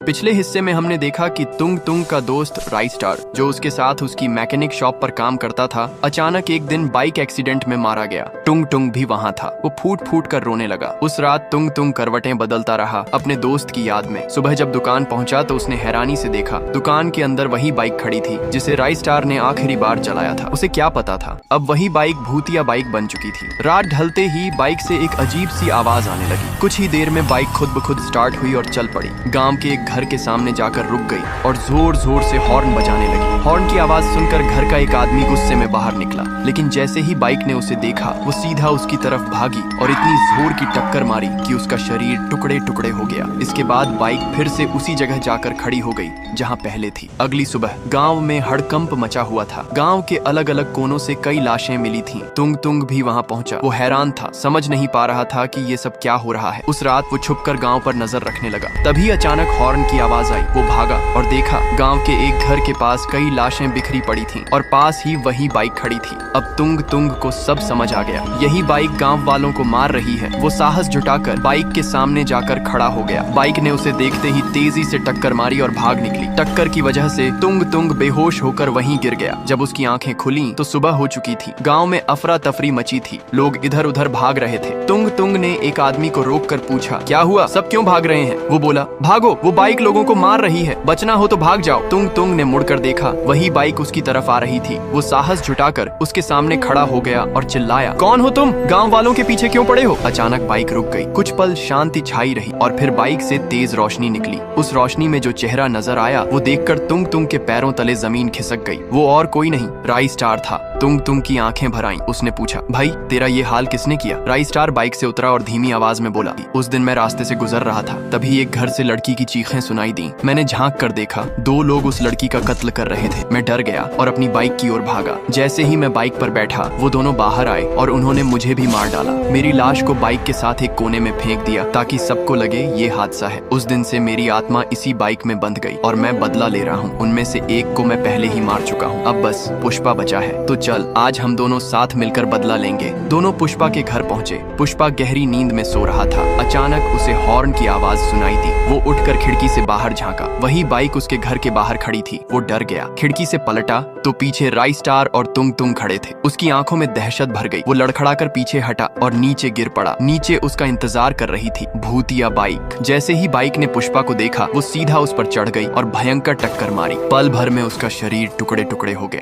पिछले हिस्से में हमने देखा कि तुंग तुंग का दोस्त राइस्टार, जो उसके साथ उसकी मैकेनिक शॉप पर काम करता था, अचानक एक दिन बाइक एक्सीडेंट में मारा गया। टुंग टुंग भी वहाँ था। वो फूट फूट कर रोने लगा। उस रात तुंग तुंग करवटें बदलता रहा अपने दोस्त की याद में। सुबह जब दुकान पहुंचा तो उसने हैरानी से देखा दुकान के अंदर वही बाइक खड़ी थी जिसे राइस्टार ने आखिरी बार चलाया था। उसे क्या पता था, अब वही बाइक भूतिया बाइक बन चुकी थी। रात ढलते ही बाइक से एक अजीब सी आवाज आने लगी। कुछ ही देर में बाइक खुद ब खुद स्टार्ट हुई और चल पड़ी। गांव के एक घर के सामने जाकर रुक गई और जोर जोर से हॉर्न बजाने लगी। हॉर्न की आवाज सुनकर घर का एक आदमी गुस्से में बाहर निकला, लेकिन जैसे ही बाइक ने उसे देखा वो सीधा उसकी तरफ भागी और इतनी जोर की टक्कर मारी कि उसका शरीर टुकड़े टुकड़े हो गया। इसके बाद बाइक फिर से उसी जगह जाकर खड़ी हो गई जहाँ पहले थी। अगली सुबह गांव में हड़कंप मचा हुआ था। गांव के अलग अलग कोनों से कई लाशें मिली थीं। तुंग तुंग भी वहाँ पहुंचा। वो हैरान था, समझ नहीं पा रहा था कि ये सब क्या हो रहा है। उस रात वो छुपकर गांव पर नजर रखने लगा। तभी अचानक हॉर्न की आवाज आई। वो भागा और देखा गांव के एक घर के पास कई लाशें बिखरी पड़ी थीं और पास ही वही बाइक खड़ी थी। अब तुंग तुंग को सब समझ आ गया, यही बाइक गांव वालों को मार रही है। वो साहस जुटाकर बाइक के सामने जाकर खड़ा हो गया। बाइक ने उसे देखते ही तेजी से टक्कर मारी और भाग निकली। टक्कर की वजह से तुंग तुंग बेहोश होकर वहीं गिर गया। जब उसकी आंखें खुली तो सुबह हो चुकी थी। गांव में अफरा तफरी मची थी। लोग इधर उधर भाग रहे थे। तुंग तुंग ने एक आदमी को रोककर पूछा, क्या हुआ, सब क्यों भाग रहे हैं? वो बोला, भागो, वो बाइक लोगों को मार रही है, बचना हो तो भाग जाओ। तुंग तुंग ने मुड़कर देखा, वही बाइक उसकी तरफ आ रही थी। वो साहस जुटाकर उसके सामने खड़ा हो गया और चिल्लाया, कौन हो तुम? गांव वालों के पीछे क्यों पड़े हो? अचानक बाइक रुक गई। कुछ पल शांति छाई रही और फिर बाइक से तेज रोशनी निकली। उस रोशनी में जो चेहरा नजर आया वो देखकर तुंग तुंग के पैरों तले जमीन खिसक गई। वो और कोई नहीं, राइस्टार था। तुंग तुंग की आंखें भर आईं। उसने पूछा, भाई तेरा ये हाल किसने किया? राइस्टार बाइक से उतरा और धीमी आवाज में बोला, उस दिन मैं रास्ते से गुजर रहा था, तभी एक घर से लड़की की चीखें सुनाई दी। मैंने झांक कर देखा, दो लोग उस लड़की का कत्ल कर रहे थे। मैं डर गया और अपनी बाइक की ओर भागा। जैसे ही मैं बाइक पर बैठा वो दोनों बाहर आए और उन्होंने मुझे भी मार डाला। मेरी लाश को बाइक के साथ एक कोने में फेंक दिया ताकि सबको लगे ये हादसा है। उस दिन से मेरी आत्मा इसी बाइक में बंध गई और मैं बदला ले रहा हूँ। उनमें से एक को मैं पहले ही मार चुका हूँ। अब बस पुष्पा बचा है, तो चल आज हम दोनों साथ मिलकर बदला लेंगे। दोनों पुष्पा के घर पहुँचे। पुष्पा गहरी नींद में सो रहा था। अचानक उसे हॉर्न की आवाज सुनाई दी। वो उठकर खिड़की से बाहर झांका। वही बाइक उसके घर के बाहर खड़ी थी। वो डर गया। खिड़की से पलटा तो पीछे राइस्टार और तुंग तुंग खड़े थे। उसकी आंखों में दहशत भर गई। वो लड़खड़ाकर पीछे हटा और नीचे गिर पड़ा। नीचे उसका इंतजार कर रही थी भूतिया बाइक। जैसे ही बाइक ने पुष्पा को देखा वो सीधा उस पर चढ़ गई और भयंकर टक्कर मारी। पल भर में उसका शरीर टुकड़े टुकड़े हो गया।